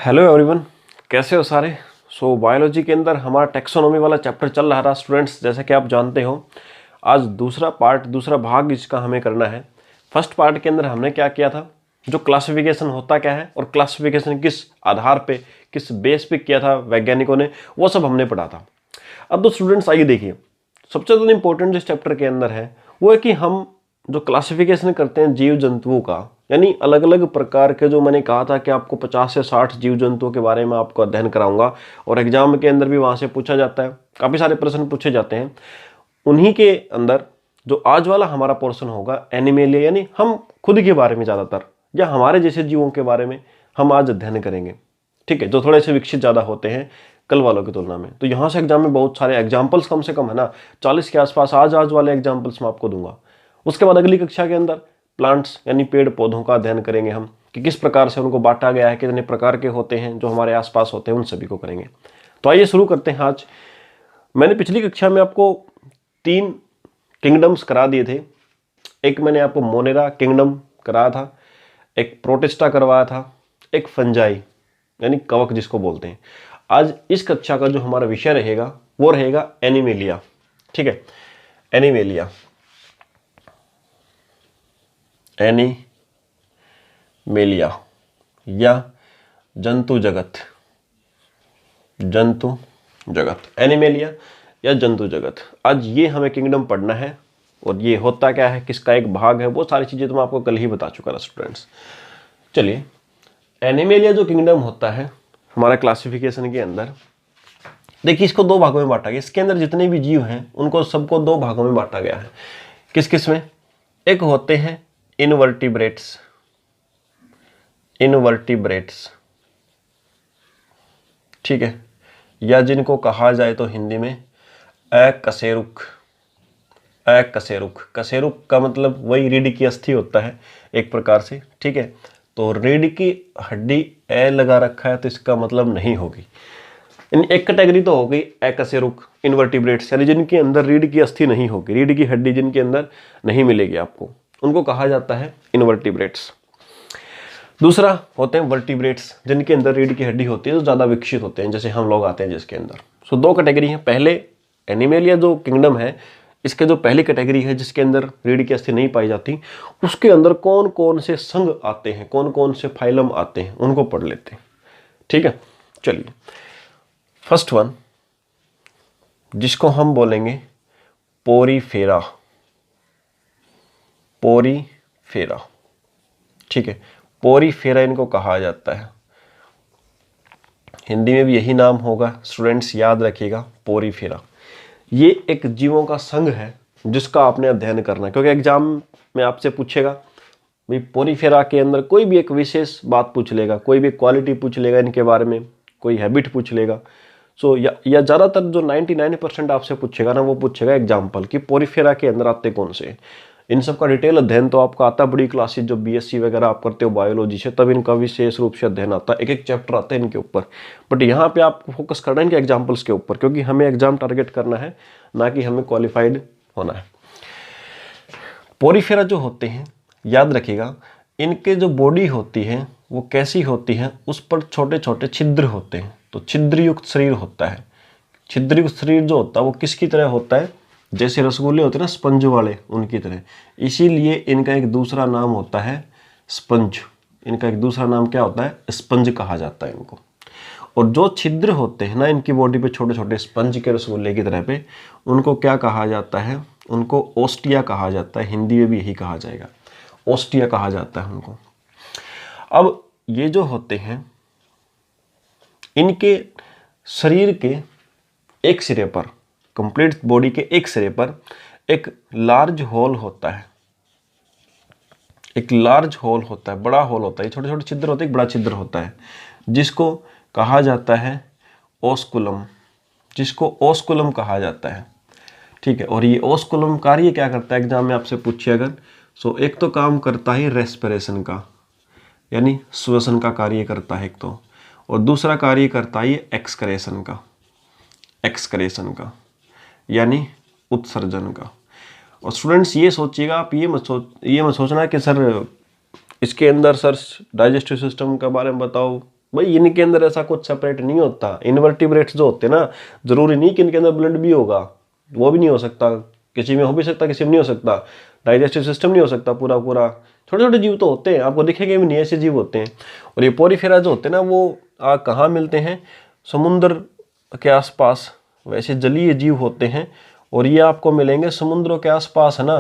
Hello everyone, कैसे हो सारे। बायोलॉजी के अंदर हमारा टेक्सोनॉमी वाला चैप्टर चल रहा था स्टूडेंट्स। जैसे कि आप जानते हो, आज दूसरा भाग इसका हमें करना है। फर्स्ट पार्ट के अंदर हमने क्या किया था, जो क्लासिफिकेशन होता क्या है और क्लासिफिकेशन किस आधार पे, किस बेस पे किया था वैज्ञानिकों ने, वो सब हमने पढ़ा था। अब तो स्टूडेंट्स आइए देखिए, सबसे ज़्यादा इंपॉर्टेंट जो चैप्टर के अंदर है वो है कि हम जो क्लासिफिकेशन करते हैं जीव जंतुओं का, यानी अलग अलग प्रकार के, जो मैंने कहा था कि आपको 50 से 60 जीव जंतुओं के बारे में आपको अध्ययन कराऊंगा और एग्जाम के अंदर भी वहां से पूछा जाता है, काफ़ी सारे प्रश्न पूछे जाते हैं। उन्हीं के अंदर जो आज वाला हमारा पोर्शन होगा एनिमेलिया, यानी हम खुद के बारे में ज़्यादातर या हमारे जैसे जीवों के बारे में हम आज अध्ययन करेंगे। ठीक है, जो थोड़े से विकसित ज़्यादा होते हैं कल वालों की तुलना में। तो यहाँ से एग्जाम में बहुत सारे एग्जाम्पल्स, कम से कम है ना 40 के आसपास आज वाले एग्जाम्पल्स मैं आपको दूंगा। उसके बाद अगली कक्षा के अंदर प्लांट्स यानी पेड़ पौधों का अध्ययन करेंगे हम, कि किस प्रकार से उनको बांटा गया है, कितने प्रकार के होते हैं जो हमारे आसपास होते हैं, उन सभी को करेंगे। तो आइए शुरू करते हैं। आज मैंने पिछली कक्षा में आपको 3 किंगडम्स करा दिए थे। एक मैंने आपको मोनेरा किंगडम कराया था, एक प्रोटिस्टा करवाया था, एक फंजाई यानी कवक जिसको बोलते हैं। आज इस कक्षा का जो हमारा विषय रहेगा वो रहेगा एनिमेलिया। ठीक है, एनिमेलिया, एनिमेलिया या जंतु जगत, जंतु जगत, एनिमेलिया या जंतु जगत। आज ये हमें किंगडम पढ़ना है और ये होता क्या है, किसका एक भाग है, वो सारी चीजें तो मैं आपको कल ही बता चुका था स्टूडेंट्स। चलिए, एनिमेलिया जो किंगडम होता है हमारा क्लासिफिकेशन के अंदर, देखिए इसको 2 भागों में बांटा गया। इसके अंदर जितने भी जीव हैं उनको सबको 2 भागों में बांटा गया है। किस किस में? एक होते हैं इनवर्टिब्रेट्स, इनवर्टिब्रेट्स, ठीक है, या जिनको कहा जाए तो हिंदी में अकशेरुक। अकशेरुक, कशेरुक का मतलब वही रीढ़ की अस्थि होता है एक प्रकार से। ठीक है, तो रीढ़ की हड्डी ए लगा रखा है तो इसका मतलब नहीं होगी। एक कैटेगरी तो हो गई अकशेरुक, इनवर्टिब्रेट्स, यानी जिनके अंदर रीढ़ की अस्थि नहीं होगी, रीढ़ की हड्डी जिनके अंदर नहीं मिलेगी आपको, उनको कहा जाता है इनवर्टिब्रेट्स। दूसरा होते हैं वर्टिब्रेट्स, जिनके अंदर रीढ़ की हड्डी होती है, जो ज़्यादा विकसित होते हैं, जैसे हम लोग आते हैं जिसके अंदर। सो 2 कैटेगरी हैं। पहले एनिमेलिया जो किंगडम है, इसके जो पहली कैटेगरी है जिसके अंदर रीढ़ की अस्थि नहीं पाई जाती, उसके अंदर कौन कौन से संघ आते हैं, कौन कौन से फाइलम आते हैं, उनको पढ़ लेते हैं। ठीक है, चलिए फर्स्ट वन जिसको हम बोलेंगे पोरीफेरा, पोरीफेरा। ठीक है, पोरीफेरा इनको कहा जाता है, हिंदी में भी यही नाम होगा स्टूडेंट्स, याद रखिएगा पोरीफेरा। ये एक जीवों का संघ है जिसका आपने अध्ययन करना है, क्योंकि एग्जाम में आपसे पूछेगा भाई पोरीफेरा के अंदर कोई भी एक विशेष बात पूछ लेगा, कोई भी क्वालिटी पूछ लेगा इनके बारे में, कोई हैबिट पूछ लेगा। सो या ज़्यादातर जो 99% आपसे पूछेगा ना, वो पूछेगा एग्जाम्पल कि पोरीफेरा के अंदर आते कौन से। इन सब का डिटेल अध्ययन तो आपका आता बड़ी क्लासेस, जो बीएससी वगैरह आप करते हो बायोलॉजी से, तब इनका विशेष रूप से अध्ययन आता है, एक एक चैप्टर आते हैं इनके ऊपर। बट यहाँ पे आपको फोकस करना है इनके एग्जाम्पल्स के ऊपर, क्योंकि हमें एग्जाम टारगेट करना है, ना कि हमें क्वालिफाइड होना है। पोरीफेरा जो होते हैं, याद रखिएगा, इनके जो बॉडी होती है वो कैसी होती है, उस पर छोटे छोटे छिद्र होते हैं, तो छिद्रयुक्त शरीर होता है। छिद्रयुक्त शरीर जो होता है वो किसकी तरह होता है, जैसे रसगुल्ले होते हैं ना स्पंज वाले, उनकी तरह। इसीलिए इनका एक दूसरा नाम होता है स्पंज। इनका एक दूसरा नाम क्या होता है, स्पंज कहा जाता है इनको। और जो छिद्र होते हैं ना इनकी बॉडी पे, छोटे छोटे स्पंज के रसगुल्ले की तरह पे, उनको क्या कहा जाता है, उनको ओस्टिया कहा जाता है। हिंदी में भी यही कहा जाएगा, ओस्टिया कहा जाता है उनको। अब ये जो होते हैं, इनके शरीर के एक सिरे पर, कंप्लीट बॉडी के एक सिरे पर एक लार्ज होल होता है, एक लार्ज होल होता है, बड़ा होल होता है। छोटे छोटे छिद्र होते हैं, एक बड़ा छिद्र होता है, जिसको कहा जाता है ओस्कुलम, जिसको ओस्कुलम कहा जाता है। ठीक है, और ये ओस्कुलम कार्य क्या करता है, एग्जाम में आपसे पूछे अगर, सो एक तो काम करता है रेस्पिरेशन का, यानी श्वसन का कार्य करता है एक तो, और दूसरा कार्य करता है एक्सक्रेशन का, एक्सक्रेशन का यानी उत्सर्जन का। और स्टूडेंट्स ये सोचिएगा आप, ये मत सोचना कि सर इसके अंदर सर डाइजेस्टिव सिस्टम के बारे में बताओ, भाई इनके अंदर ऐसा कुछ सेपरेट नहीं होता। इनवर्टिब्रेट्स जो होते हैं ना, जरूरी नहीं कि इनके अंदर ब्लड भी होगा, वो भी नहीं हो सकता, किसी में हो भी सकता, किसी में नहीं हो सकता। डाइजेस्टिव सिस्टम नहीं हो सकता पूरा पूरा। छोटे छोटे जीव तो होते हैं, आपको दिखेंगे भी नहीं, ऐसे जीव होते हैं। और ये पोरीफेरा जो होते हैं ना, वो कहाँ मिलते हैं? समुद्र के आसपास, वैसे जलीय जीव होते हैं। और ये आपको मिलेंगे समुद्रों के आसपास, है ना,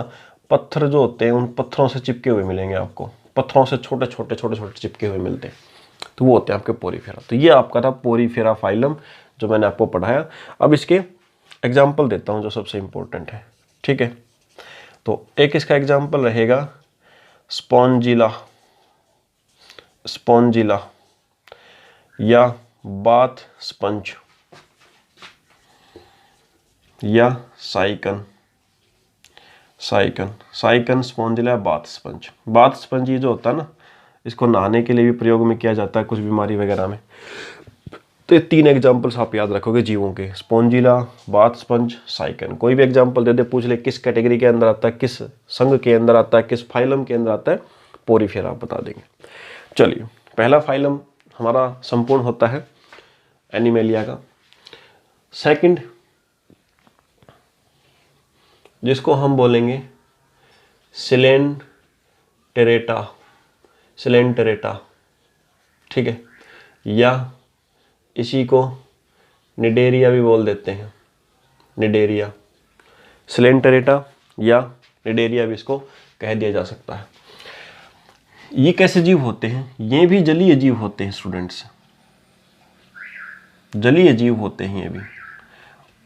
पत्थर जो होते हैं उन पत्थरों से चिपके हुए मिलेंगे आपको, पत्थरों से छोटे छोटे छोटे छोटे चिपके हुए मिलते हैं, तो वो होते हैं आपके पोरीफेरा। तो ये आपका था पोरीफेरा फाइलम जो मैंने आपको पढ़ाया। अब इसके एग्जाम्पल देता हूँ जो सबसे इंपॉर्टेंट है, ठीक है। तो एक इसका एग्जाम्पल रहेगा स्पॉन्जिला, स्पॉन्जिला या बाथ स्पंज या Sycon, Sycon, Sycon, Spongilla, bath sponge. Bath sponge ये जो होता है ना, इसको नहाने के लिए भी प्रयोग में किया जाता है कुछ बीमारी वगैरह में। तो ये 3 एग्जाम्पल्स आप याद रखोगे जीवों के, स्पॉन्जिला, बाथ स्पंज, साइकन। कोई भी एग्जाम्पल दे दे, पूछ ले किस कैटेगरी के अंदर आता है, किस संघ के अंदर आता है, किस फाइलम के अंदर आता है, पोरीफेरा आप बता देंगे। चलिए, पहला फाइलम हमारा संपूर्ण होता है एनिमेलिया का। सेकंड, जिसको हम बोलेंगे सिलेंटेरेटा, सिलेंटेरेटा, ठीक है, या इसी को निडेरिया भी बोल देते हैं, निडेरिया। सिलेंटेरेटा या निडेरिया भी इसको कह दिया जा सकता है। ये कैसे जीव होते हैं? ये भी जलीय जीव होते हैं स्टूडेंट्स, जलीय जीव होते हैं ये भी।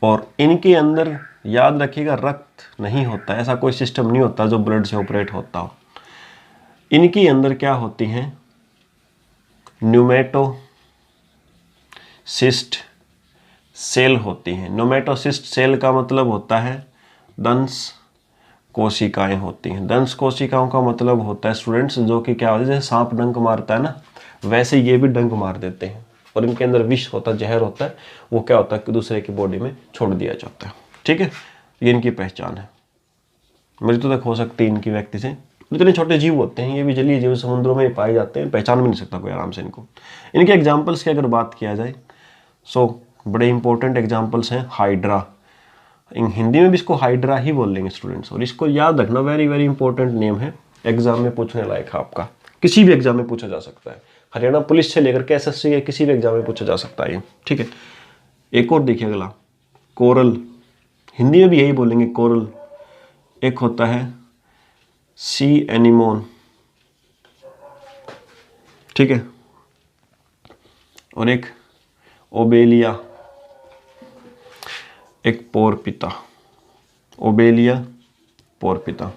और इनके अंदर याद रखिएगा रक्त नहीं होता, ऐसा कोई सिस्टम नहीं होता जो ब्लड से ऑपरेट होता हो। इनके अंदर क्या होती हैं? न्यूमेटोसिस्ट सेल होती हैं। न्यूमेटोसिस्ट सेल का मतलब होता है दंश कोशिकाएं होती हैं। दंश कोशिकाओं का मतलब होता है स्टूडेंट्स, जो कि क्या होता है, जैसे सांप डंक मारता है ना, वैसे ये भी डंक मार देते हैं। और इनके अंदर विष होता है, जहर होता है, वो क्या होता है कि दूसरे की बॉडी में छोड़ दिया जाता है, ठीक है। ये इनकी पहचान है। मृत्यु तक हो सकती है इनकी व्यक्ति से। इतने छोटे जीव होते हैं, ये भी जलीय जीव समुद्रों में पाए जाते हैं, पहचान भी नहीं सकता कोई आराम से इनको। इनके एग्जाम्पल्स की अगर बात किया जाए, सो बड़े इंपॉर्टेंट एग्जाम्पल्स हैं हाइड्रा। हिंदी में भी इसको हाइड्रा ही बोल लेंगे स्टूडेंट्स। और इसको याद रखना, वेरी वेरी इंपॉर्टेंट नेम है, एग्जाम में पूछने लायक है आपका, किसी भी एग्जाम में पूछा जा सकता है। हरियाणा पुलिस से लेकर के एसएससी के किसी भी एग्जाम में पूछा जा सकता है, ठीक है। एक और देखिए अगला, कोरल, हिंदी में भी यही बोलेंगे कोरल। एक होता है सी एनिमोन, ठीक है, और एक ओबेलिया, एक पोरपिता, ओबेलिया, पोरपिता,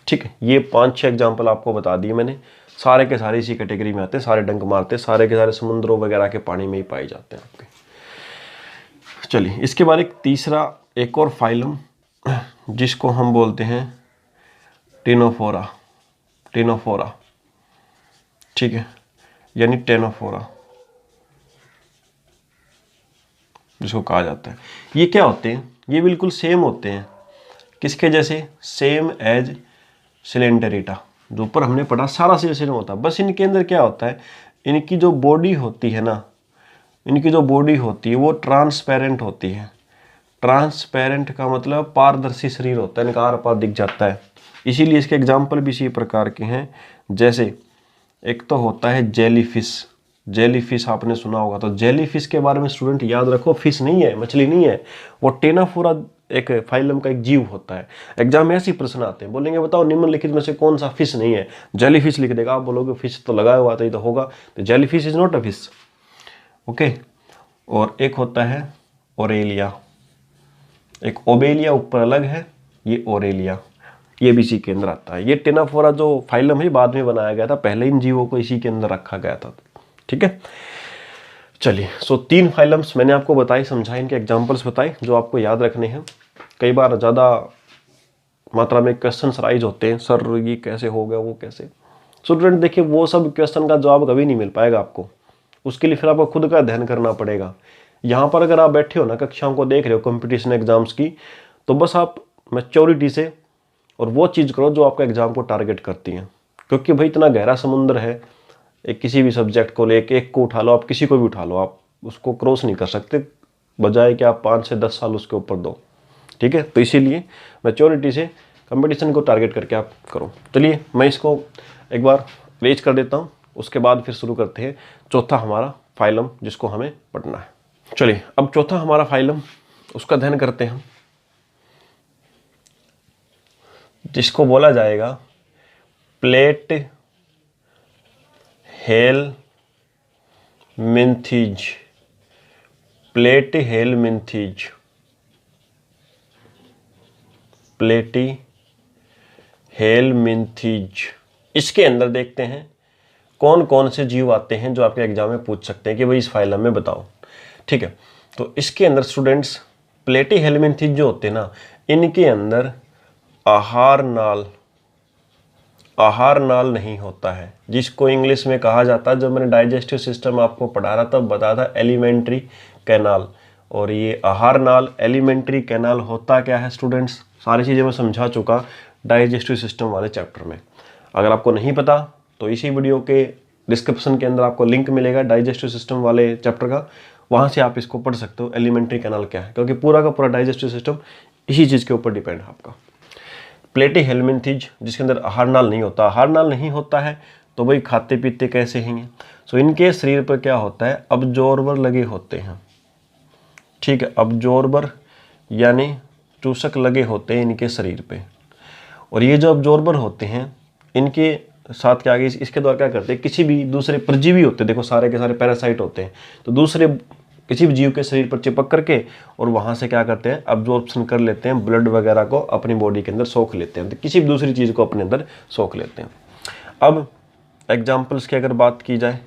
ठीक है। ये 5-6 एग्जाम्पल आपको बता दिए मैंने, सारे के सारे इसी कैटेगरी में आते हैं, सारे डंक मारते, सारे के सारे समुद्रों वगैरह के पानी में ही पाए जाते हैं आपके। चलिए, इसके बाद एक तीसरा एक और फाइलम जिसको हम बोलते हैं टेनोफोरा, टेनोफोरा, ठीक है, यानी टेनोफोरा जिसको कहा जाता है। ये क्या होते हैं? ये बिल्कुल सेम होते हैं, किसके जैसे? सेम एज सिलेंटेरेटा, जो ऊपर हमने पढ़ा सारा सेम होता है। बस इनके अंदर क्या होता है, इनकी जो बॉडी होती है ना, इनकी जो बॉडी होती है वो ट्रांसपेरेंट होती है। ट्रांसपेरेंट का मतलब पारदर्शी शरीर होता है, इनका आर पार दिख जाता है। इसीलिए इसके एग्जाम्पल भी इसी प्रकार के हैं। जैसे एक तो होता है जेलीफिश, जेलीफिश आपने सुना होगा। तो जेलीफिश के बारे में स्टूडेंट याद रखो, फिश नहीं है, मछली नहीं है, वो टेनाफोरा एक फाइलम का एक जीव होता है। एग्जाम में ऐसे ही प्रश्न आते हैं, बोलेंगे बताओ निम्नलिखित में से कौन सा फिश नहीं है? जेलीफिश लिख देगा, आप बोलोगे फिश तो लगाया हुआ था, ये तो होगा। तो jellyfish is not a fish, okay. और एक होता है ओरेलिया, एक ओबेलिया ऊपर अलग है, ये ओरेलिया, ये भी इसी के अंदर आता है। ये टेनाफोरा जो फाइलम है बाद में बनाया गया था, पहले इन जीवों को इसी के अंदर रखा गया था, ठीक है। चलिए, सो 3 फाइलम्स मैंने आपको बताई, समझाए, इनके एग्जांपल्स बताए जो आपको याद रखने हैं। कई बार ज़्यादा मात्रा में क्वेश्चंस राइज होते हैं, सर ये कैसे हो गया, वो कैसे। स्टूडेंट देखिए, वो सब क्वेश्चन का जवाब कभी नहीं मिल पाएगा आपको, उसके लिए फिर आपको खुद का अध्ययन करना पड़ेगा। यहाँ पर अगर आप बैठे हो ना, कक्षाओं को देख रहे हो कंपटीशन एग्जाम्स की, तो बस आप मैच्योरिटी से और वो चीज़ करो जो आपका एग्जाम को टारगेट करती है। क्योंकि भाई इतना गहरा समुद्र है, एक किसी भी सब्जेक्ट को ले, एक को उठा लो, आप किसी को भी उठा लो, आप उसको क्रॉस नहीं कर सकते, बजाय कि आप 5 से 10 साल उसके ऊपर दो। ठीक है, तो इसीलिए मैच्योरिटी से कंपटीशन को टारगेट करके आप करो। चलिए मैं इसको एक बार रेज कर देता हूँ, उसके बाद फिर शुरू करते हैं चौथा हमारा फाइलम जिसको हमें पढ़ना है। चलिए अब चौथा हमारा फाइलम, उसका अध्ययन करते हैं, जिसको बोला जाएगा प्लेट हेलमिंथीज। प्लेटी हेलमिंथीज, प्लेटी हेलमिंथीज। इसके अंदर देखते हैं कौन कौन से जीव आते हैं जो आपके एग्जाम में पूछ सकते हैं कि भाई इस फाइलम में बताओ। ठीक है, तो इसके अंदर स्टूडेंट्स प्लेटी हेलमिंथीज जो होते हैं ना, इनके अंदर आहार नाल नहीं होता है, जिसको इंग्लिश में कहा जाता है, जब मैंने डाइजेस्टिव सिस्टम आपको पढ़ा रहा तब बताया था एलिमेंट्री कैनाल। और ये आहार नाल, एलिमेंट्री कैनाल होता क्या है स्टूडेंट्स, सारी चीज़ें मैं समझा चुका डाइजेस्टिव सिस्टम वाले चैप्टर में। अगर आपको नहीं पता तो इसी वीडियो के डिस्क्रिप्शन के अंदर आपको लिंक मिलेगा डाइजेस्टिव सिस्टम वाले चैप्टर का, वहाँ से आप इसको पढ़ सकते हो एलिमेंट्री कैनाल क्या है, क्योंकि पूरा का पूरा डाइजेस्टिव सिस्टम इसी चीज़ के ऊपर डिपेंड है आपका। प्लेटी हेलमिंथीज जिसके अंदर आहार नाल नहीं होता, आहार नाल नहीं होता है तो भाई खाते पीते कैसे हैं। सो इनके शरीर पर क्या होता है, अब्जॉर्बर लगे होते हैं। ठीक है, अब्जॉर्बर यानी चूसक लगे होते हैं इनके शरीर पे। और ये जो अब्जॉर्बर होते हैं इनके साथ क्या आगे इसके द्वारा क्या करते हैं, किसी भी दूसरे परजीवी होते हैं, देखो सारे के सारे पैरासाइट होते हैं, तो दूसरे किसी भी जीव के शरीर पर चिपक करके और वहाँ से क्या करते हैं, अब्जॉर्प्शन कर लेते हैं, ब्लड वगैरह को अपनी बॉडी के अंदर सोख लेते हैं, तो किसी भी दूसरी चीज़ को अपने अंदर सोख लेते हैं। अब एग्जाम्पल्स की अगर बात की जाए,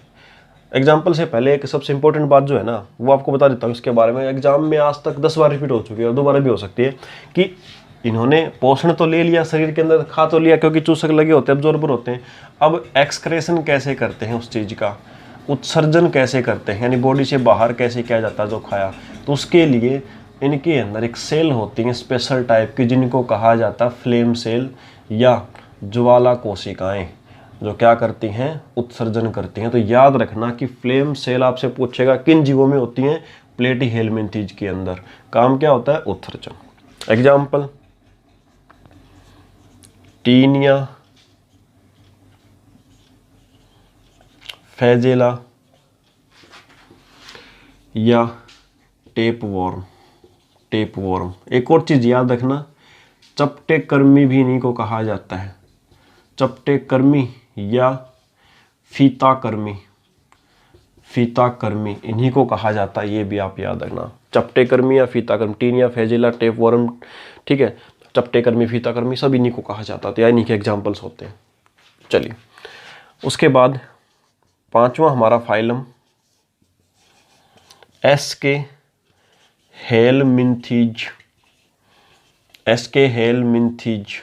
एग्जाम्पल से पहले एक सबसे इंपॉर्टेंट बात जो है ना वो आपको बता देता हूँ इसके बारे में, एग्जाम में आज तक 10 बार रिपीट हो चुकी है और दोबारा भी हो सकती है, कि इन्होंने पोषण तो ले लिया, शरीर के अंदर खा तो लिया क्योंकि चूसक लगे होते हैं, अब्जॉर्बर होते हैं, अब एक्सक्रेशन कैसे करते हैं उस चीज़ का, उत्सर्जन कैसे करते हैं, यानी बॉडी से बाहर कैसे किया जाता है जो खाया, तो उसके लिए इनके अंदर एक सेल होती है स्पेशल टाइप की, जिनको कहा जाता है फ्लेम सेल या ज्वाला कोशिकाएं, जो क्या करती हैं, उत्सर्जन करती हैं। तो याद रखना कि फ्लेम सेल आपसे पूछेगा किन जीवों में होती हैं, प्लेटी हेलमिंथीज के अंदर काम क्या होता है, उत्सर्जन। एग्जाम्पल टीनिया, फैजेला या टेपवॉर्म। टेपवॉर्म, एक और चीज़ याद रखना, चपटे कर्मी भी इन्हीं को कहा जाता है, चपटे कर्मी या फीता कर्मी, फीता कर्मी इन्हीं को कहा जाता है, ये भी आप याद रखना, चपटे कर्मी या फीता कर्मी, टीनिया, फैजेला, टेपवॉर्म। ठीक है, चपटे कर्मी, फीता कर्मी सब इन्हीं को कहा जाता है, तो इन्हीं के एग्जाम्पल्स होते हैं। चलिए उसके बाद पांचवा हमारा फाइलम एस्के हेलमिंथीज। एस्के हेलमिंथीज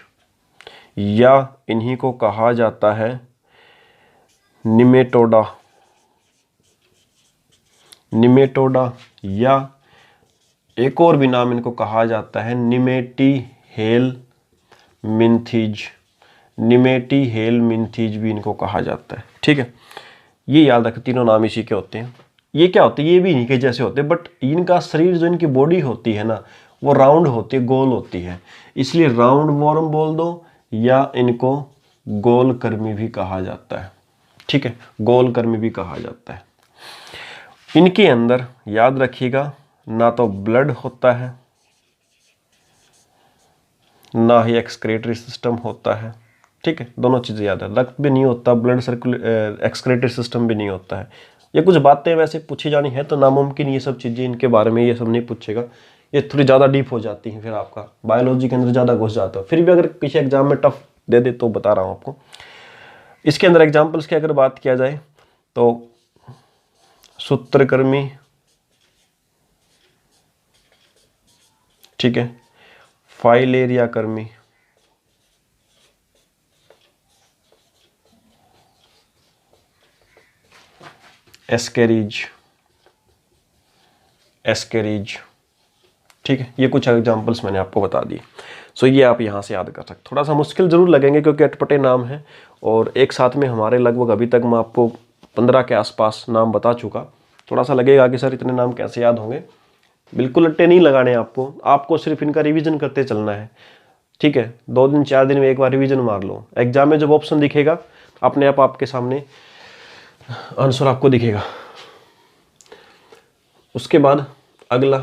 या इन्हीं को कहा जाता है निमेटोडा। निमेटोडा या एक और भी नाम इनको कहा जाता है निमेटी हेलमिंथीज। निमेटी हेलमिंथीज भी इनको कहा जाता है। ठीक है, ये याद रखें, तीनों नाम इसी के होते हैं। ये क्या होते हैं, ये भी इन्हीं के जैसे होते हैं, बट इनका शरीर जो इनकी बॉडी होती है ना वो राउंड होती है, गोल होती है, इसलिए राउंड वॉर्म बोल दो या इनको गोल कर्मी भी कहा जाता है। ठीक है, गोल कर्मी भी कहा जाता है। इनके अंदर याद रखिएगा ना तो ब्लड होता है ना ही एक्सक्रेटरी सिस्टम होता है। ठीक है, दोनों चीज़ें याद है, रक्त भी नहीं होता, ब्लड एक्सक्रेटरी सिस्टम भी नहीं होता है। ये कुछ बातें वैसे पूछी जानी है तो नामुमकिन ये सब चीज़ें इनके बारे में ये सब नहीं पूछेगा, ये थोड़ी ज़्यादा डीप हो जाती हैं, फिर आपका बायोलॉजी के अंदर ज़्यादा घुस जाता है। फिर भी अगर किसी एग्जाम में टफ दे दे तो बता रहा हूँ आपको। इसके अंदर एग्जाम्पल्स की अगर बात किया जाए तो सूत्रकृमि, ठीक है, फाइलेरिया कर्मी, एस्केरिज, एस्केरिज। ठीक है, ये कुछ एग्जांपल्स मैंने आपको बता दिए। सो ये आप यहाँ से याद कर सकते। थोड़ा सा मुश्किल जरूर लगेंगे क्योंकि अटपटे नाम हैं और एक साथ में हमारे लगभग अभी तक मैं आपको 15 के आसपास नाम बता चुका। थोड़ा सा लगेगा कि सर इतने नाम कैसे याद होंगे, बिल्कुल रट्टे नहीं लगाने आपको, आपको सिर्फ इनका रिवीजन करते चलना है, ठीक है। 2 दिन 4 दिन में एक बार रिवीजन मार लो, एग्जाम में जब ऑप्शन दिखेगा अपने आप आपके सामने आंसर आपको दिखेगा। उसके बाद अगला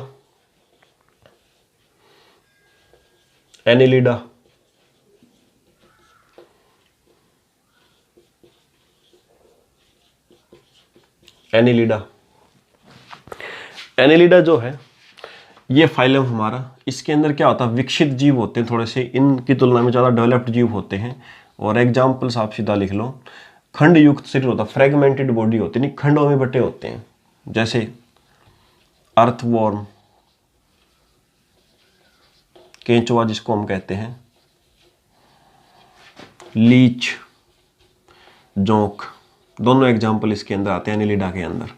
एनिलिडा। एनिलिडा जो है ये फाइलम हमारा, इसके अंदर क्या होता है, विकसित जीव होते हैं थोड़े से, इनकी तुलना में ज़्यादा डेवलप्ड जीव होते हैं। और एग्जाम्पल्स आप सीधा लिख लो। खंड युक्त शरीर होता है, फ्रेगमेंटेड बॉडी होती है, नहीं खंडों में बटे होते हैं, जैसे अर्थवॉर्म, केंचुआ जिसको हम कहते हैं, लीच, जोंक, दोनों एग्जाम्पल इसके अंदर आते हैं एनिलिडा के अंदर।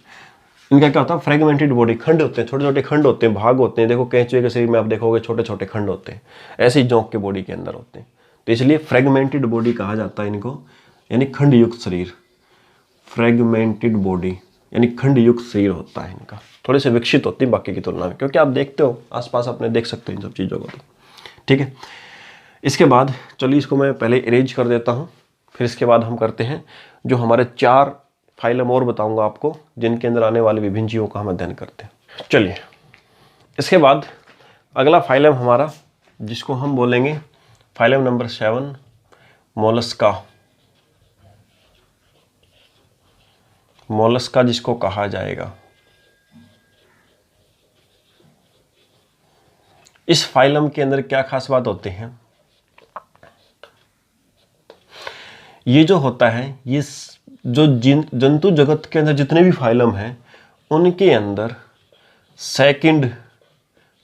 इनका क्या होता है, फ्रेगमेंटेड बॉडी, खंड होते हैं, छोटे छोटे खंड होते हैं, भाग होते हैं। देखो केंचुए के शरीर में आप देखोगे छोटे छोटे खंड होते हैं, ऐसे ही जोंक के बॉडी के अंदर होते हैं। तो इसलिए फ्रेगमेंटेड बॉडी कहा जाता है इनको, यानी खंड युक्त शरीर। फ्रेगमेंटेड बॉडी यानी खंड युक्त शरीर होता है इनका, थोड़े से विकसित होती है बाकी की तुलना में, क्योंकि आप देखते हो आसपास अपने देख सकते हो इन सब चीज़ों को। तो ठीक है, इसके बाद चलिए इसको मैं पहले इरेज कर देता हूँ, फिर इसके बाद हम करते हैं जो हमारे 4 फाइलम और बताऊंगा आपको, जिनके अंदर आने वाले विभिन्न जीवों का हम अध्ययन करते हैं। चलिए इसके बाद अगला फाइलम हमारा, जिसको हम बोलेंगे फाइलम नंबर 7, मोलस्का। मोलस्का जिसको कहा जाएगा। इस फाइलम के अंदर क्या खास बात होते हैं, ये जो होता है, ये जो जंतु जगत के अंदर जितने भी फाइलम हैं उनके अंदर सेकंड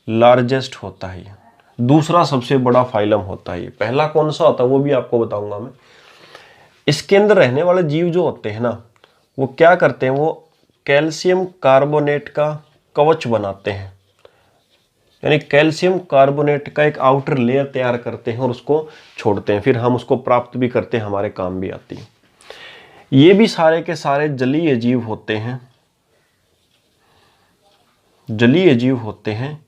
लार्जेस्ट होता है, दूसरा सबसे बड़ा फाइलम होता है। पहला कौन सा होता है वो भी आपको बताऊंगा मैं। इसके अंदर रहने वाले जीव जो होते हैं ना, वो क्या करते हैं, वो कैल्शियम कार्बोनेट का कवच बनाते हैं, यानी कैल्शियम कार्बोनेट का एक आउटर लेयर तैयार करते हैं और उसको छोड़ते हैं, फिर हम उसको प्राप्त भी करते हैं, हमारे काम भी आती है। ये भी सारे के सारे जलीय जीव होते हैं, जलीय जीव होते हैं,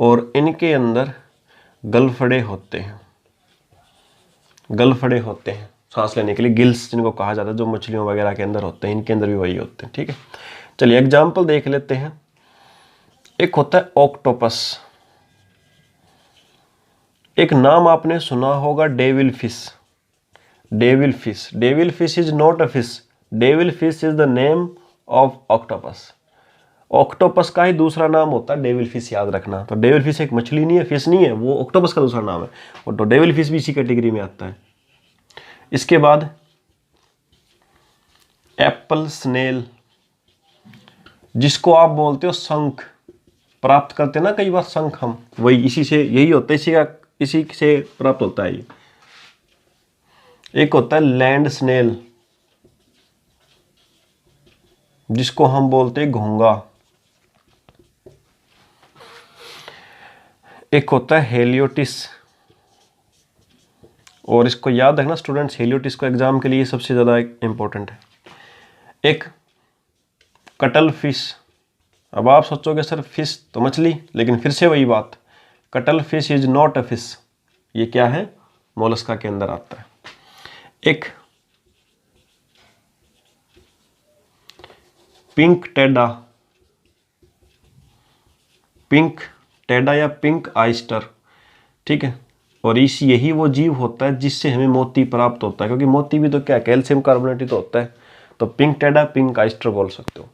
और इनके अंदर गलफड़े होते हैं, गलफड़े होते हैं सांस लेने के लिए, गिल्स जिनको कहा जाता है, जो मछलियों वगैरह के अंदर होते हैं, इनके अंदर भी वही होते हैं। ठीक है, चलिए एग्जाम्पल देख लेते हैं। एक होता है ऑक्टोपस, एक नाम आपने सुना होगा devil fish. Devil fish, devil fish is not a fish, devil fish is the name of octopus. Octopus का ही दूसरा नाम होता है डेविल फिश, याद रखना। तो डेविल फिश एक मछली नहीं है, फिश नहीं है, वो ऑक्टोपस का दूसरा नाम है, और तो डेविल फिश भी इसी कैटेगरी में आता है। इसके बाद एप्पल स्नेल, जिसको आप बोलते हो शंख, प्राप्त करते ना कई बार शंख हम, वही इसी से, यही होता है, इसी से प्राप्त होता है ये। एक होता है लैंड स्नेल, जिसको हम बोलते हैं घोंगा। एक होता है हेलियोटिस, और इसको याद रखना स्टूडेंट्स, हेलियोटिस को एग्जाम के लिए सबसे ज़्यादा इंपॉर्टेंट है। एक कटल फिश, अब आप सोचोगे सर फिश तो मछली, लेकिन फिर से वही बात, cuttle fish is not a fish, ये क्या है, मोलस्का के अंदर आता है। एक पिंक टेडा, पिंक टेडा या पिंक आइस्टर, ठीक है, और यही वो जीव होता है जिससे हमें मोती प्राप्त होता है, क्योंकि मोती भी तो क्या, कैल्शियम कार्बोनेट ही तो होता है। तो पिंक टेडा, पिंक आइस्टर बोल सकते हो।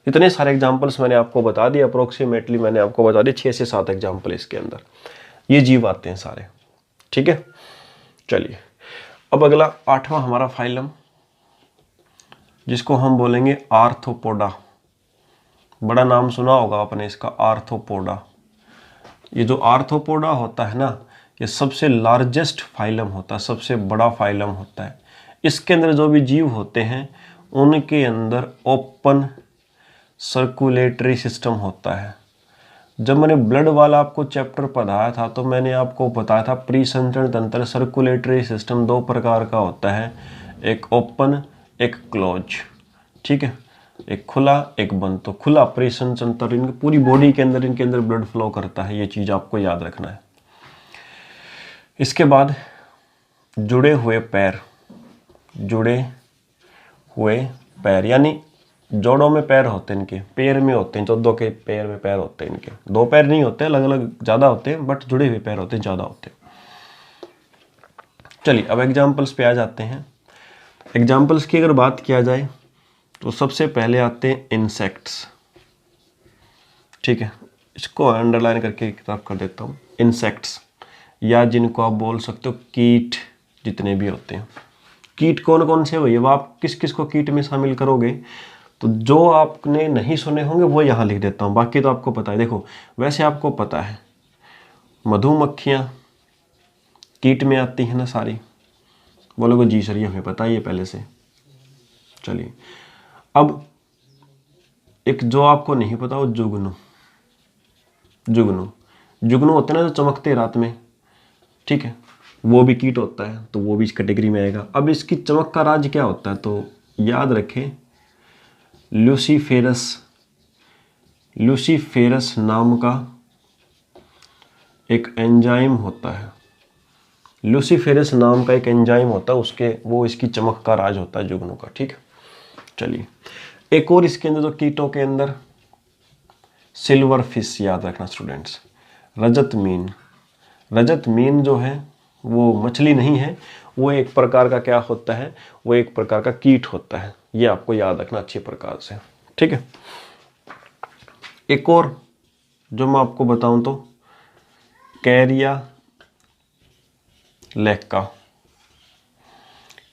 इतने सारे एग्जाम्पल्स मैंने आपको बता दिए, अप्रोक्सीमेटली मैंने आपको बता दिए 6 से 7 एग्जाम्पल इसके अंदर, ये जीव आते हैं सारे। ठीक है, चलिए अब अगला 8वां हमारा फाइलम, जिसको हम बोलेंगे आर्थ्रोपोडा। बड़ा नाम सुना होगा आपने इसका, आर्थ्रोपोडा। ये जो आर्थ्रोपोडा होता है ना, ये सबसे लार्जेस्ट फाइलम होता है, सबसे बड़ा फाइलम होता है। इसके अंदर जो भी जीव होते हैं उनके अंदर ओपन सर्कुलेटरी सिस्टम होता है। जब मैंने ब्लड वाला आपको चैप्टर पढ़ाया था तो मैंने आपको बताया था प्री संचरण तंत्र, सर्कुलेटरी सिस्टम 2 प्रकार का होता है, एक ओपन एक क्लोज। ठीक है, एक खुला एक बंद। तो खुला ऑपरेशन तंत्र इनकी पूरी बॉडी के अंदर, इनके अंदर ब्लड फ्लो करता है, ये चीज़ आपको याद रखना है। इसके बाद जुड़े हुए पैर, जुड़े हुए पैर यानी जोड़ों में पैर होते हैं, इनके पैर में होते हैं, 14 के पैर में पैर होते हैं इनके। 2 पैर नहीं होते, अलग अलग ज़्यादा होते हैं, बट जुड़े हुए पैर होते हैं, ज़्यादा होते हैं। चलिए अब एग्जाम्पल्स पे आ जाते हैं। एग्जाम्पल्स की अगर बात किया जाए तो सबसे पहले आते हैं इंसेक्ट्स। ठीक है, इसको अंडरलाइन करके किताब कर देता हूँ। इंसेक्ट्स या जिनको आप बोल सकते हो कीट, जितने भी होते हैं। कीट कौन कौन से भैया, वो आप किस किस को कीट में शामिल करोगे, तो जो आपने नहीं सुने होंगे वो यहाँ लिख देता हूँ, बाकी तो आपको पता है। देखो वैसे आपको पता है मधुमक्खियाँ कीट में आती हैं ना सारी, बोलोगे जी सर ये हमें पता ही है पहले से। चलिए अब एक जो आपको नहीं पता वो जुगनू, जुगनू जुगनू होते हैं ना जो चमकते रात में, ठीक है, वो भी कीट होता है, तो वो भी इस कैटेगरी में आएगा। अब इसकी चमक का राज क्या होता है, तो याद रखें ल्यूसीफेरस, ल्यूसीफेरस नाम का एक एंजाइम होता है। ल्यूसीफेरस नाम का एक एंजाइम होता है, उसके वो इसकी चमक का राज होता है जुगनू का। ठीक है, चलिए एक और इसके अंदर जो कीटों के अंदर सिल्वर फिश, याद रखना स्टूडेंट्स, रजत मीन। रजत मीन जो है वो मछली नहीं है, वो एक प्रकार का क्या होता है, वो एक प्रकार का कीट होता है, ये आपको याद रखना अच्छी प्रकार से। ठीक है, एक और जो मैं आपको बताऊं तो कैरिया लैक्का।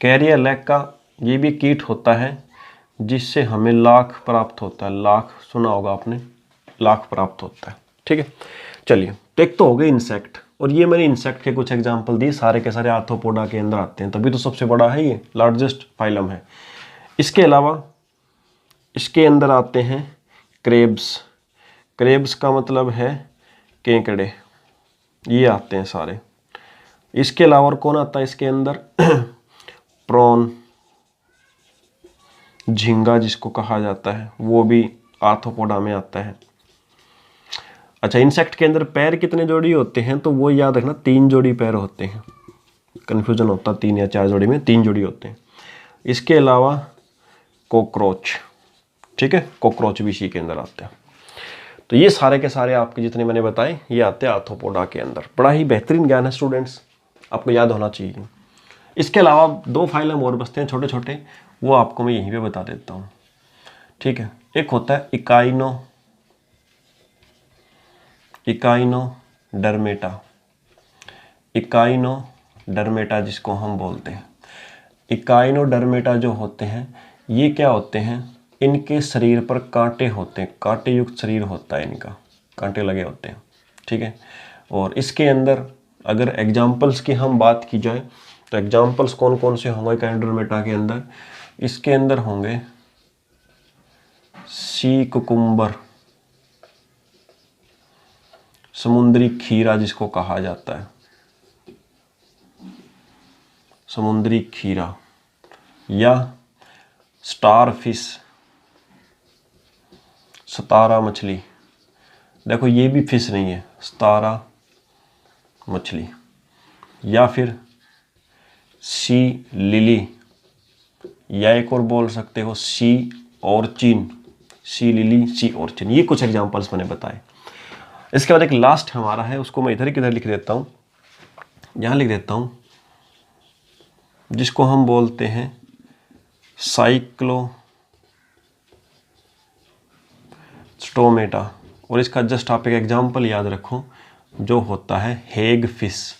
कैरिया लैक्का ये भी कीट होता है जिससे हमें लाख प्राप्त होता है। लाख सुना होगा आपने, लाख प्राप्त होता है। ठीक है, चलिए तो एक तो हो गए इंसेक्ट, और ये मैंने इंसेक्ट के कुछ एग्जांपल दिए, सारे के सारे आर्थ्रोपोडा के अंदर आते हैं, तभी तो सबसे बड़ा है, ये लार्जेस्ट फाइलम है। इसके अलावा इसके अंदर आते हैं क्रेब्स। क्रेब्स का मतलब है केकड़े, ये आते हैं सारे। इसके अलावा और कौन आता है इसके अंदर प्रॉन, झींगा जिसको कहा जाता है, वो भी आर्थ्रोपोडा में आता है। अच्छा, इंसेक्ट के अंदर पैर कितने जोड़ी होते हैं, तो वो याद रखना 3 जोड़ी पैर होते हैं, कन्फ्यूजन होता है 3 या 4 जोड़ी में, 3 जोड़ी होते हैं। इसके अलावा कॉकरोच, ठीक है, कॉकरोच भी इसी के अंदर आते हैं। तो ये सारे के सारे आपके जितने मैंने बताए ये आते हैं आर्थ्रोपोडा के अंदर। बड़ा ही बेहतरीन ज्ञान है स्टूडेंट्स, आपको याद होना चाहिए। इसके अलावा 2 फाइलम और बचते हैं छोटे छोटे, वो आपको मैं यहीं पे बता देता हूँ। ठीक है, एक होता है इकाइनोडर्मेटा। इकाइनोडर्मेटा जिसको हम बोलते हैं, इकाइनोडर्मेटा जो होते हैं ये क्या होते हैं, इनके शरीर पर कांटे होते हैं, कांटे युक्त शरीर होता है इनका, कांटे लगे होते हैं। ठीक है, और इसके अंदर अगर एग्जाम्पल्स की हम बात की जाए तो एग्जाम्पल्स कौन कौन से होंगे इकाइनोडर्मेटा के अंदर, इसके अंदर होंगे सी कुकुम्बर, समुद्री खीरा जिसको कहा जाता है, समुद्री खीरा, या स्टार फिश, सतारा मछली। देखो ये भी फिश नहीं है, सतारा मछली। या फिर सी लिली, या एक और बोल सकते हो सी ऑर्चिन, सी लिली, सी ऑर्चिन। ये कुछ एग्जांपल्स मैंने बताए। इसके बाद एक लास्ट हमारा है, उसको मैं इधर किधर लिख देता हूँ, यहाँ लिख देता हूँ, जिसको हम बोलते हैं साइक्लोस्टोमेटा। और इसका जस्ट आप एक एग्जांपल याद रखो जो होता है हेग फिश।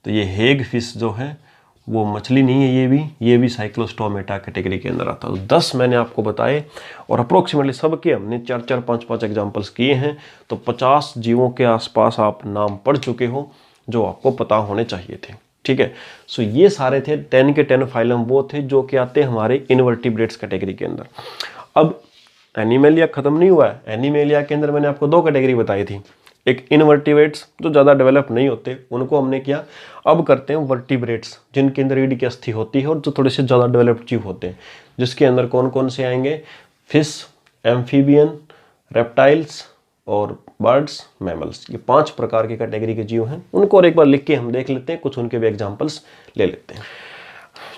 तो ये हेग फिश जो है वो मछली नहीं है, ये भी साइक्लोस्टोमेटा कैटेगरी के अंदर आता है। तो 10 मैंने आपको बताए और अप्रोक्सीमेटली सबके हमने 4-4, 5-5 एग्जांपल्स किए हैं। तो 50 जीवों के आसपास आप नाम पढ़ चुके हो जो आपको पता होने चाहिए थे। ठीक है, सो ये सारे थे 10 के 10 फाइलम, वो थे जो कि आते हैं हमारे इनवर्टिब्रेट्स कैटेगरी के अंदर। अब एनिमेलिया खत्म नहीं हुआ है, एनिमेलिया के अंदर मैंने आपको 2 कैटेगरी बताई थी, एक इनवर्टिब्रेट्स जो ज़्यादा डेवलप नहीं होते उनको हमने किया, अब करते हैं वर्टिब्रेट्स जिनके अंदर रीढ़ की अस्थि होती है और जो थोड़े से ज़्यादा डेवलप्ड जीव होते हैं। जिसके अंदर कौन कौन से आएंगे, फिश, एम्फीबियन, रेप्टाइल्स और बर्ड्स, मैमल्स। ये 5 प्रकार की कैटेगरी के जीव हैं। उनको और एक बार लिख के हम देख लेते हैं, कुछ उनके भी एग्जाम्पल्स ले लेते हैं।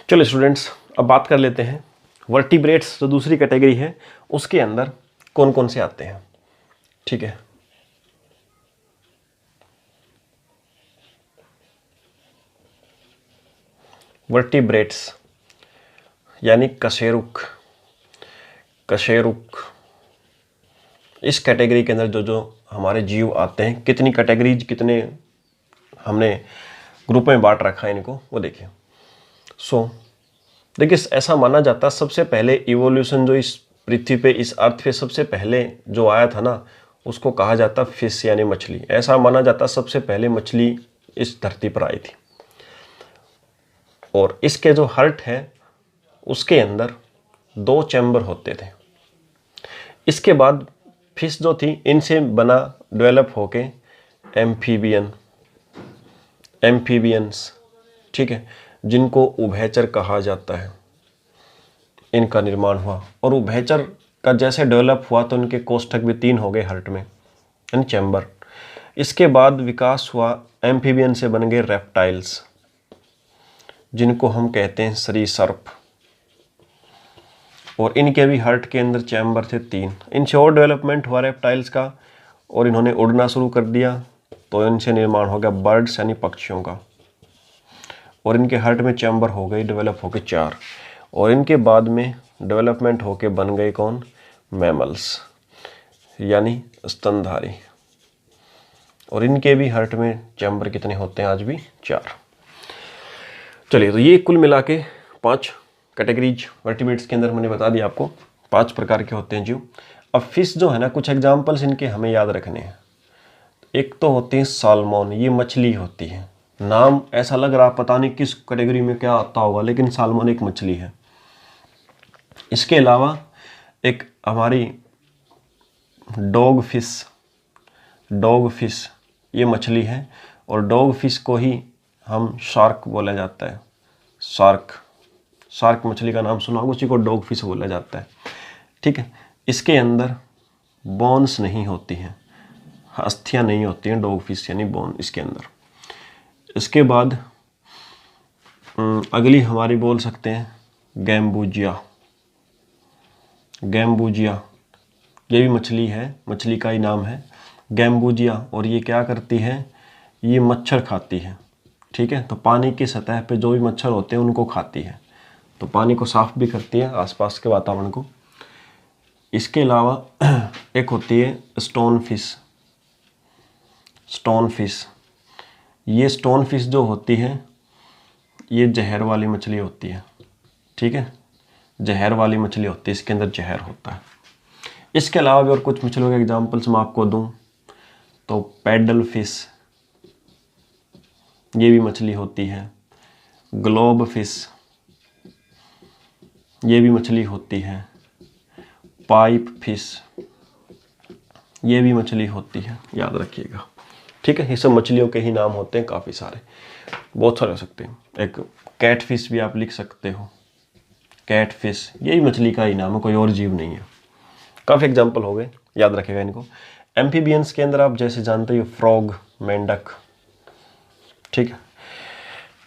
चलो स्टूडेंट्स, अब बात कर लेते हैं वर्टिब्रेट्स जो दूसरी कैटेगरी है, उसके अंदर कौन कौन से आते हैं। ठीक है, वर्टिब्रेट्स यानी कशेरुक। कशेरुक इस कैटेगरी के अंदर जो जो हमारे जीव आते हैं, कितनी कैटेगरीज, कितने हमने ग्रुप में बांट रखा है इनको, वो देखिए। देखिए, ऐसा माना जाता है सबसे पहले इवोल्यूशन जो इस पृथ्वी पे, इस अर्थ पे सबसे पहले जो आया था ना, उसको कहा जाता फिश यानी मछली। ऐसा माना जाता सबसे पहले मछली इस धरती पर आई थी। और इसके जो हार्ट है उसके अंदर 2 चैम्बर होते थे। इसके बाद फिश जो थी, इनसे बना, डेवलप होके एम्फीबियंस, ठीक है, जिनको उभयचर कहा जाता है, इनका निर्माण हुआ। और उभयचर का जैसे डेवलप हुआ तो इनके कोष्ठक भी 3 हो गए हार्ट में, यानी चैम्बर। इसके बाद विकास हुआ, एम्फीबियन से बन गए रेप्टाइल्स, जिनको हम कहते हैं सरीसृप। और इनके भी हार्ट के अंदर चैम्बर थे 3। इनसे और डेवलपमेंट हुआ रेप्टाइल्स का, और इन्होंने उड़ना शुरू कर दिया, तो इनसे निर्माण हो गया बर्ड्स यानी पक्षियों का। और इनके हार्ट में चैम्बर हो गई, डेवलप हो गए 4। और इनके बाद में डेवलपमेंट होके बन गए कौन, मैमल्स यानी स्तनधारी। और इनके भी हार्ट में चैम्बर कितने होते हैं आज भी, 4। चलिए, तो ये कुल मिला के 5 कैटेगरीज वर्टिब्रेट्स के अंदर मैंने बता दिया आपको, 5 प्रकार के होते हैं जीव। अब फिश जो है ना, कुछ एग्जाम्पल्स इनके हमें याद रखने हैं। एक तो होती है साल्मोन, ये मछली होती है। नाम ऐसा लग रहा, पता नहीं किस कैटेगरी में क्या आता होगा, लेकिन साल्मोन एक मछली है। इसके अलावा एक हमारी डॉग फिश, ये मछली है। और डॉग फिश को ही हम शार्क बोला जाता है। शार्क मछली का नाम सुना होगा, उसी को डॉग फिश बोला जाता है। ठीक है, इसके अंदर बोन्स नहीं होती हैं, अस्थियां नहीं होती हैं, डॉग फिश यानी बोन इसके अंदर। इसके बाद अगली हमारी बोल सकते हैं गैम्बूजिया, ये भी मछली है, मछली का ही नाम है गैम्बूजिया। और ये क्या करती है, ये मच्छर खाती है। ठीक है, तो पानी की सतह पे जो भी मच्छर होते हैं उनको खाती है, तो पानी को साफ भी करती है, आसपास के वातावरण को। इसके अलावा एक होती है स्टोन फिश। ये स्टोन फिश जो होती है, ये जहर वाली मछली होती है। ठीक है, जहर वाली मछली होती है, इसके अंदर जहर होता है। इसके अलावा भी और कुछ मछलियों के एग्जाम्पल्स मैं आपको दूं तो पैडल फिश, ये भी मछली होती है। ग्लोब फिश, ये भी मछली होती है। पाइप फिश, ये भी मछली होती है, याद रखिएगा। ठीक है, ये सब मछलियों के ही नाम होते हैं, काफ़ी सारे, बहुत सारे हो सकते हैं। एक कैट फिश भी आप लिख सकते हो, कैट फिश, यही मछली का ही नाम है, कोई और जीव नहीं है। काफ़ी एग्जाम्पल हो गए, याद रखेगा इनको। एम्फीबियंस के अंदर आप जैसे जानते हो फ्रॉग, मेंढक। ठीक है,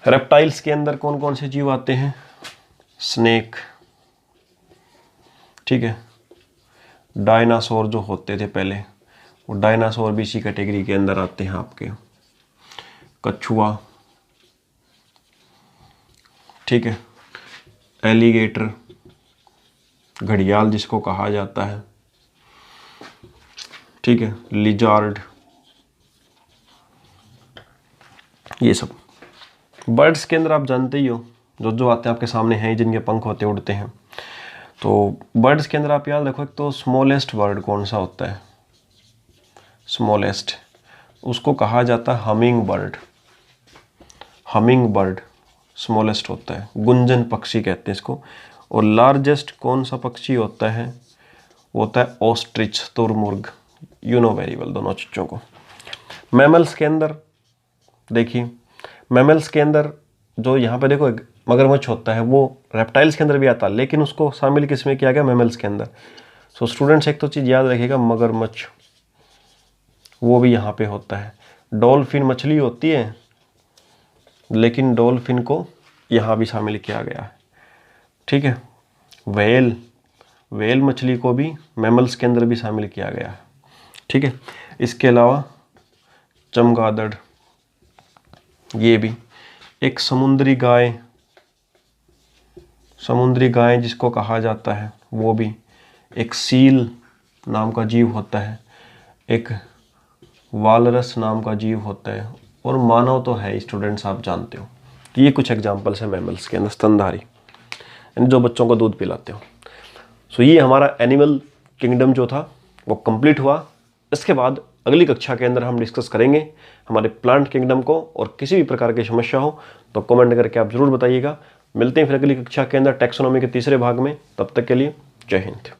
रेप्टाइल्स के अंदर कौन कौन से जीव आते हैं, स्नेक। ठीक है, डायनासोर जो होते थे पहले, वो डायनासोर भी इसी कैटेगरी के अंदर आते हैं आपके। कछुआ, ठीक है, एलिगेटर, घड़ियाल जिसको कहा जाता है। ठीक है, लिजार्ड, ये सब। बर्ड्स के अंदर आप जानते ही हो, जो जो आते हैं आपके सामने हैं, जिनके पंख होते उड़ते हैं। तो बर्ड्स के अंदर आप याद रखो, एक तो स्मॉलेस्ट बर्ड कौन सा होता है, स्मॉलेस्ट, उसको कहा जाता है हमिंग बर्ड स्मॉलेस्ट होता है, गुंजन पक्षी कहते हैं इसको। और लार्जेस्ट कौन सा पक्षी होता है, वो होता है ऑस्ट्रिच, तुरमुर्ग। यू नो वेरी वेल दोनों चीज़ों को। मैमल्स के अंदर देखिए, मैमल्स के अंदर जो यहाँ पे देखो एक मगरमच्छ होता है वो रेप्टाइल्स के अंदर भी आता है, लेकिन उसको शामिल किस में किया गया, मैमल्स के अंदर। सो स्टूडेंट्स एक तो चीज़ याद रखिएगा, मगरमच्छ वो भी यहाँ पे होता है। डॉल्फिन मछली होती है, लेकिन डॉल्फिन को यहाँ भी शामिल किया गया है, ठीक है। व्हेल मछली को भी मैमल्स के अंदर भी शामिल किया गया है, ठीक है। इसके अलावा चमगादड़, ये भी एक समुद्री गाय जिसको कहा जाता है, वो भी एक सील नाम का जीव होता है, एक वालरस नाम का जीव होता है, और मानव तो है स्टूडेंट्स, आप जानते हो। तो ये कुछ एग्जांपल्स हैं मैमल्स के अंदर, स्तनधारी, यानी जो बच्चों को दूध पिलाते हो। सो ये हमारा एनिमल किंगडम जो था वो कंप्लीट हुआ। इसके बाद अगली कक्षा के अंदर हम डिस्कस करेंगे हमारे प्लांट किंगडम को, और किसी भी प्रकार की समस्या हो तो कमेंट करके आप ज़रूर बताइएगा। मिलते हैं फिर अगली कक्षा के अंदर टैक्सोनॉमी के तीसरे भाग में। तब तक के लिए जय हिंद।